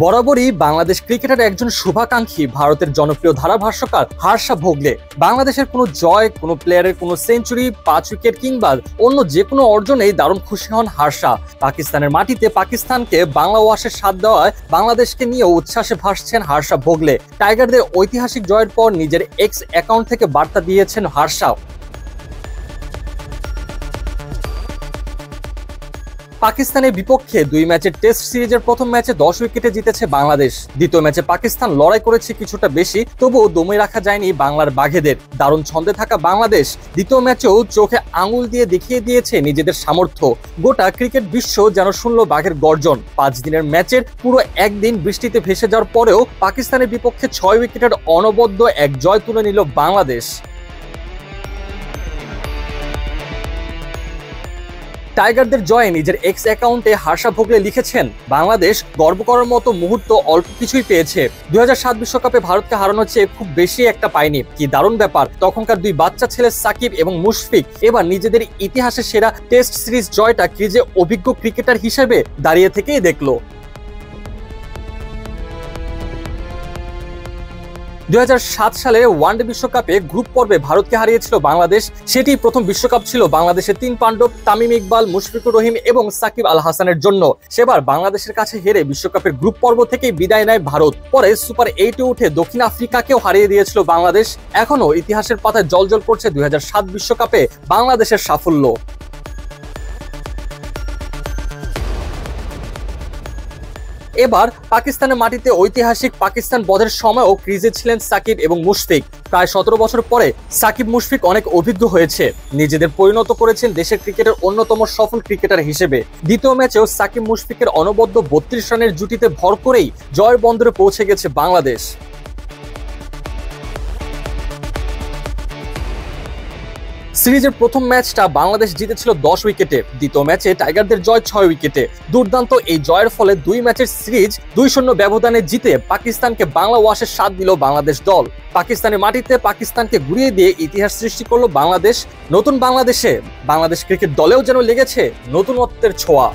বরাবরই বাংলাদেশ ক্রিকেটের একজন শুভাকাঙ্ক্ষী ভারতের জনপ্রিয় ধারাভাষ্যকার হর্ষা ভোগলে বাংলাদেশের কোনো জয়, কোনো প্লেয়ারের কোনো সেঞ্চুরি, 5 উইকেট কিংবা অন্য যে কোনো অর্জনেই দারুণ খুশি হন হর্ষা। পাকিস্তানের মাটিতে পাকিস্তানকে বাংলা ওয়াশের স্বাদ দেওয়ায় বাংলাদেশকে নিয়ে উচ্ছ্বাসে ভাসছেন হর্ষা ভোগলে। টাইগারদের ঐতিহাসিক জয়ের পর নিজের এক্স অ্যাকাউন্ট থেকে বার্তা দিয়েছেন হর্ষা। পাকিস্তানের বিপক্ষে 2 ম্যাচের টেস্ট সিরিজের প্রথম ম্যাচে 10 উইকেটে জিতেছে বাংলাদেশ। দ্বিতীয় ম্যাচে পাকিস্তান লড়াই করেছে কিছুটা বেশি, তবুও দমে রাখা যায়নি বাংলার বাঘেদের। দারুণ ছন্দে থাকা বাংলাদেশ দ্বিতীয় ম্যাচেও চোখে আঙুল দিয়ে দেখিয়ে দিয়েছে নিজেদের সামর্থ্য। গোটা ক্রিকেট বিশ্ব যেন শুনল বাঘের গর্জন। 5 দিনের ম্যাচের পুরো একদিন বৃষ্টিতে ভেসে যাওয়ার পরেও পাকিস্তানের বিপক্ষে 6 উইকেটের অনবদ্য এক জয় তুলে নিল বাংলাদেশ। টাইগারদের জয়ে নিজের এক্স অ্যাকাউন্টে হর্ষা ভোগলে লিখেছেন, বাংলাদেশ গর্ব করার মতো মুহূর্ত অল্প কিছুই পেয়েছে। 2007 বিশ্বকাপে ভারতকে হারানোর চেয়ে খুব বেশি একটা পায়নি। কি দারুণ ব্যাপার! তখনকার 2 বাচ্চা ছেলে সাকিব এবং মুশফিক এবার নিজেদের ইতিহাসে সেরা টেস্ট সিরিজ জয়টা ক্রিজে অভিজ্ঞ ক্রিকেটার হিসেবে দাঁড়িয়ে থেকেই দেখলো। 2007 সালের ওয়ানডে বিশ্বকাপে গ্রুপ পর্বে ভারতকে হারিয়েছিল বাংলাদেশ। সেটি প্রথম বিশ্বকাপ ছিল বাংলাদেশের 3 পাণ্ডব তামিম ইকবাল, মুশফিকুর রহিম এবং সাকিব আল হাসানের জন্য। সেবার বাংলাদেশের কাছে হেরে বিশ্বকাপের গ্রুপ পর্ব থেকেই বিদায় নেয় ভারত। পরে সুপার 8-এ উঠে দক্ষিণ আফ্রিকাকেও হারিয়ে দিয়েছিল বাংলাদেশ। এখনো ইতিহাসের পাতায় জ্বলজ্বল করছে 2007 বিশ্বকাপে বাংলাদেশের সাফল্য। এবার পাকিস্তানের মাটিতে ঐতিহাসিক পাকিস্তান বধের সময়ও ক্রিজে ছিলেন সাকিব এবং মুশফিক। প্রায় 17 বছর পরে সাকিব মুশফিক অনেক অভিজ্ঞ হয়েছে, নিজেদের পরিণত করেছেন দেশের ক্রিকেটের অন্যতম সফল ক্রিকেটার হিসেবে। দ্বিতীয় ম্যাচেও সাকিব মুশফিকের অনবদ্য 32 রানের জুটিতে ভর করেই জয়ের বন্দরে পৌঁছে গেছে বাংলাদেশ। সিরিজের প্রথম ম্যাচটা বাংলাদেশ জিতেছিল 10 উইকেটে। দ্বিতীয় ম্যাচে টাইগারদের জয় 6 উইকেটে। দুর্দান্ত এই জয়ের ফলে 2 ম্যাচের সিরিজ 2-0 ব্যবধানে জিতে পাকিস্তানকে বাংলা ওয়াশের স্বাদ দিল বাংলাদেশ দল। পাকিস্তানের মাটিতে পাকিস্তানকে ঘুরিয়ে দিয়ে ইতিহাস সৃষ্টি করলো বাংলাদেশ। নতুন বাংলাদেশে বাংলাদেশ ক্রিকেট দলেও যেন লেগেছে নতুনত্বের ছোঁয়া।